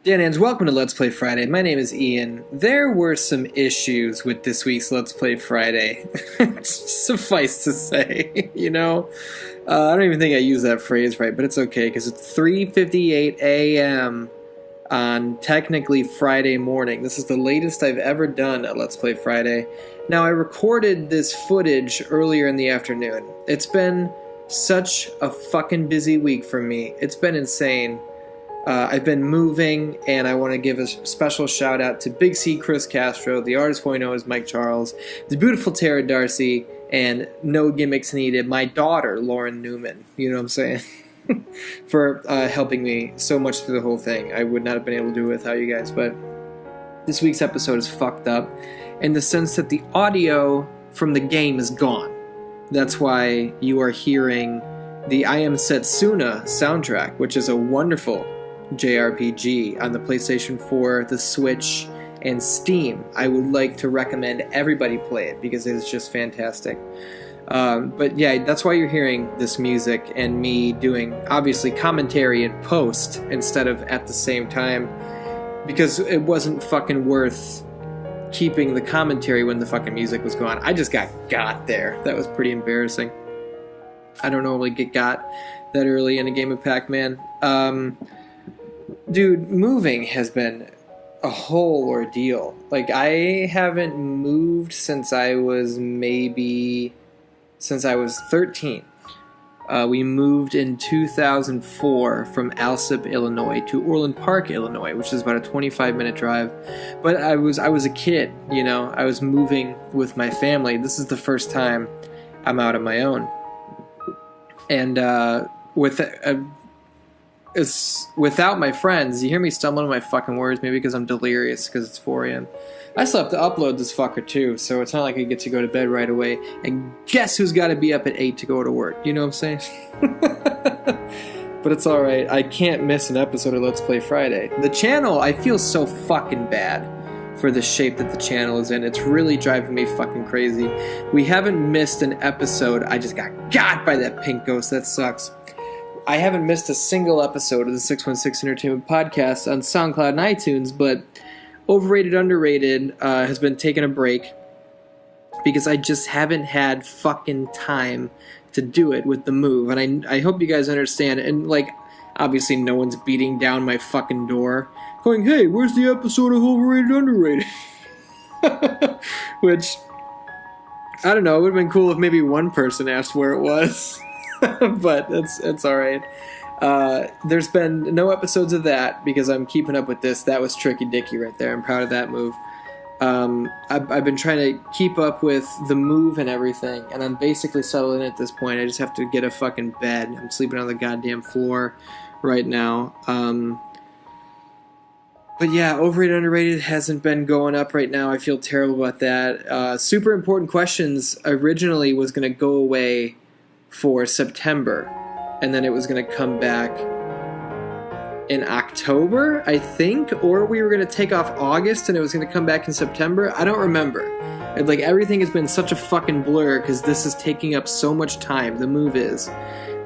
Danans, welcome to Let's Play Friday. My name is Ian. There were some issues with this week's Let's Play Friday. Suffice to say, you know? I don't even think I used that phrase right, but it's okay, because it's 3:58 a.m. on technically Friday morning. This is the latest I've ever done a Let's Play Friday. Now, I recorded this footage earlier in the afternoon. It's been such a fucking busy week for me. It's been insane. I've been moving, and I want to give a special shout out to Big C Chris Castro, the artist who I know as Mike Charles, the beautiful Tara Darcy, and no gimmicks needed, my daughter, Lauren Newman. You know what I'm saying? For helping me so much through the whole thing. I would not have been able to do it without you guys, but this week's episode is fucked up in the sense that the audio from the game is gone. That's why you are hearing the I Am Setsuna soundtrack, which is a wonderful JRPG on the PlayStation 4, the Switch, and Steam. I would like to recommend everybody play it because it is just fantastic. But yeah, that's why you're hearing this music and me doing, obviously, commentary in post instead of at the same time, because it wasn't fucking worth keeping the commentary when the fucking music was gone. I just got there. That was pretty embarrassing. I don't normally get got that early in a game of Pacman. Dude, moving has been a whole ordeal. Like, I haven't moved since I was 13. We moved in 2004 from Alsip, Illinois to Orland Park, Illinois, which is about a 25-minute drive. But I was a kid, you know. I was moving with my family. This is the first time I'm out on my own. And without my friends, you hear me stumbling on my fucking words, maybe because I'm delirious, because it's 4 a.m. I still have to upload this fucker too, so it's not like I get to go to bed right away. And guess who's got to be up at 8 to go to work? You know what I'm saying? But it's alright. I can't miss an episode of Let's Play Friday. The channel, I feel so fucking bad for the shape that the channel is in. It's really driving me fucking crazy. We haven't missed an episode. I just got by that pink ghost. That sucks. I haven't missed a single episode of the 616 Entertainment Podcast on SoundCloud and iTunes, but Overrated Underrated has been taking a break because I just haven't had fucking time to do it with the move. And I hope you guys understand. And, like, obviously no one's beating down my fucking door going, hey, where's the episode of Overrated Underrated? Which, I don't know, it would have been cool if maybe one person asked where it was. But it's alright. There's been no episodes of that because I'm keeping up with this. That was Tricky Dicky right there. I'm proud of that move. I've been trying to keep up with the move and everything, and I'm basically settled in at this point. I just have to get a fucking bed. I'm sleeping on the goddamn floor right now. But yeah, Overrated Underrated hasn't been going up right now. I feel terrible about that. Super Important Questions originally was going to go away for September, and then it was going to come back in October, I think, or we were going to take off August and it was going to come back in September. I don't remember. Like, everything has been such a fucking blur because this is taking up so much time. The move is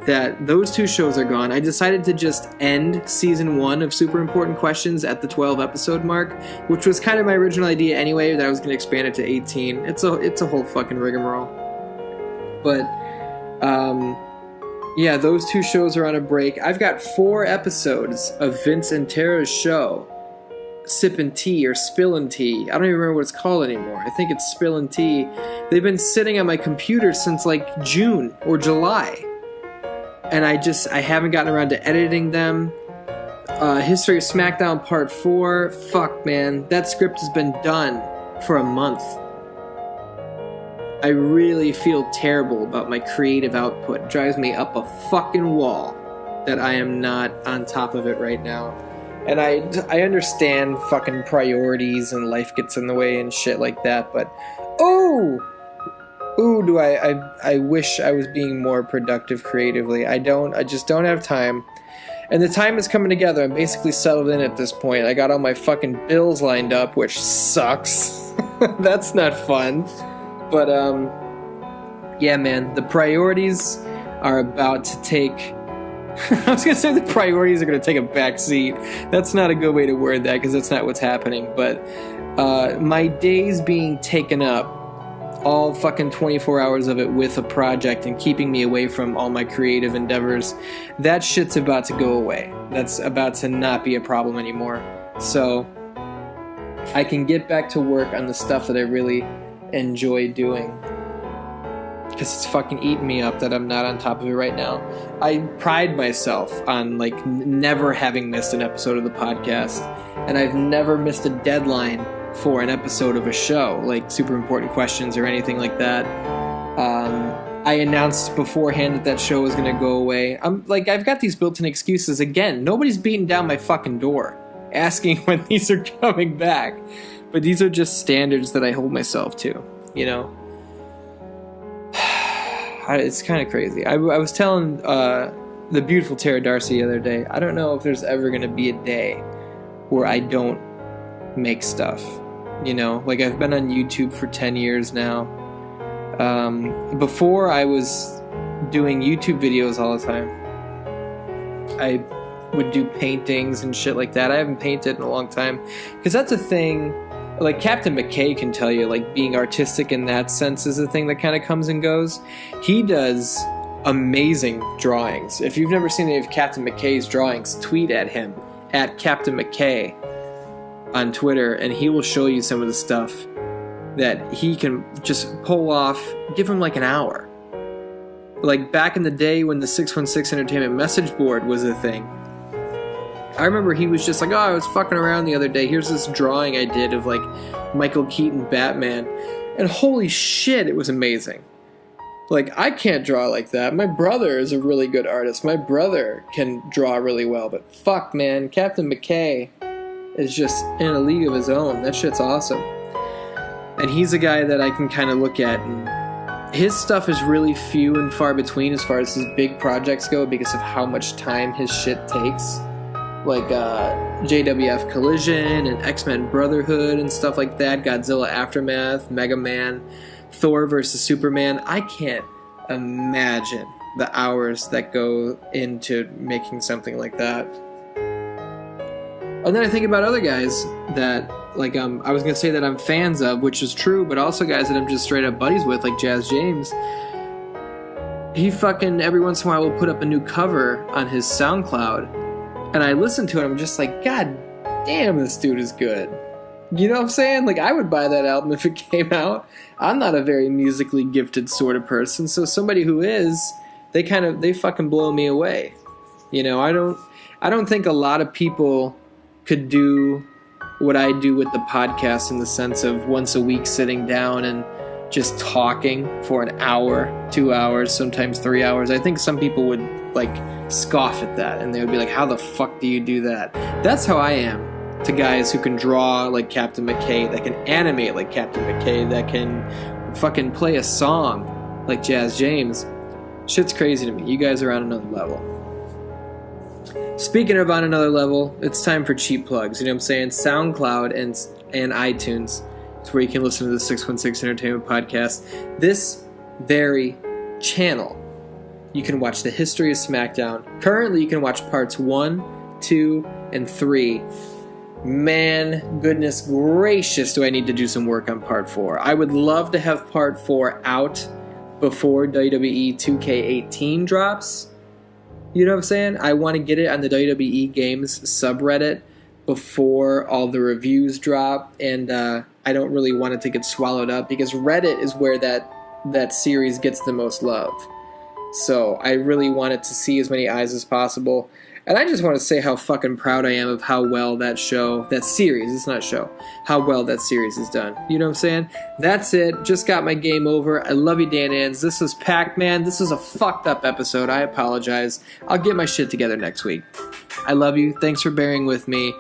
that those two shows are gone. I decided to just end season 1 of Super Important Questions at the 12 episode mark, which was kind of my original idea anyway, that I was going to expand it to 18. It's a whole fucking rigmarole. But yeah, those two shows are on a break. I've got 4 episodes of Vince and Tara's show, Sippin' Tea or Spillin' Tea. I don't even remember what it's called anymore. I think it's Spillin' Tea. They've been sitting on my computer since like June or July. And I haven't gotten around to editing them. History of SmackDown Part 4. Fuck, man. That script has been done for a month. I really feel terrible about my creative output. It drives me up a fucking wall that I am not on top of it right now. And I understand fucking priorities and life gets in the way and shit like that, but do I wish I was being more productive creatively. I just don't have time. And the time is coming together. I'm basically settled in at this point. I got all my fucking bills lined up, which sucks. That's not fun. But, yeah, man, the priorities are about to take I was going to say the priorities are going to take a back seat. That's not a good way to word that, because that's not what's happening. But my days being taken up, all fucking 24 hours of it with a project and keeping me away from all my creative endeavors, that shit's about to go away. That's about to not be a problem anymore. So I can get back to work on the stuff that I really enjoy doing. Because it's fucking eating me up that I'm not on top of it right now. I pride myself on like never having missed an episode of the podcast, and I've never missed a deadline for an episode of a show, like Super Important Questions or anything like that. I announced beforehand that show was going to go away. I've got these built-in excuses. Again, nobody's beating down my fucking door asking when these are coming back, but these are just standards that I hold myself to, you know. It's kind of crazy. I was telling the beautiful Tara Darcy the other day, I don't know if there's ever going to be a day where I don't make stuff. You know, like I've been on YouTube for 10 years now. Before I was doing YouTube videos all the time, I would do paintings and shit like that. I haven't painted in a long time because that's a thing. Like Captain McKay can tell you, like being artistic in that sense is a thing that kind of comes and goes. He does amazing drawings. If you've never seen any of Captain McKay's drawings, tweet at him at Captain McKay on Twitter, and he will show you some of the stuff that he can just pull off. Give him like an hour. Like back in the day when the 616 Entertainment message board was a thing, I remember he was just like, oh, I was fucking around the other day. Here's this drawing I did of like Michael Keaton Batman. And holy shit, it was amazing. Like, I can't draw like that. My brother is a really good artist. My brother can draw really well. But fuck, man, Captain McKay is just in a league of his own. That shit's awesome. And he's a guy that I can kind of look at, and his stuff is really few and far between as far as his big projects go because of how much time his shit takes. Like JWF Collision and X-Men Brotherhood and stuff like that, Godzilla Aftermath, Mega Man, Thor vs. Superman. I can't imagine the hours that go into making something like that. And then I think about other guys that, like, I was going to say that I'm fans of, which is true, but also guys that I'm just straight up buddies with, like Jazz James. He fucking, every once in a while, will put up a new cover on his SoundCloud. And I listen to it, I'm just like, God damn, this dude is good. You know what I'm saying? Like, I would buy that album if it came out. I'm not a very musically gifted sort of person, so somebody who is, they fucking blow me away. You know, I don't think a lot of people could do what I do with the podcast in the sense of once a week sitting down and just talking for an hour, 2 hours, sometimes 3 hours. I think some people would, like, scoff at that, and they would be like, how the fuck do you do that? That's how I am to guys who can draw like Captain McKay, that can animate like Captain McKay, that can fucking play a song like Jazz James. Shit's crazy to me. You guys are on another level. Speaking of on another level, it's time for cheap plugs. You know what I'm saying? SoundCloud and iTunes. It's where you can listen to the 616 Entertainment Podcast. This very channel, you can watch the history of SmackDown. Currently, you can watch parts 1, 2, and 3. Man, goodness gracious, do I need to do some work on part 4. I would love to have part 4 out before WWE 2K18 drops. You know what I'm saying? I want to get it on the WWE Games subreddit before all the reviews drop, and I don't really want it to get swallowed up because Reddit is where that series gets the most love. So I really wanted to see as many eyes as possible. And I just want to say how fucking proud I am of how well that series, it's not a show, how well that series is done. You know what I'm saying? That's it. Just got my game over. I love you, Dan Ans. This is Pacman. This is a fucked up episode. I apologize. I'll get my shit together next week. I love you. Thanks for bearing with me.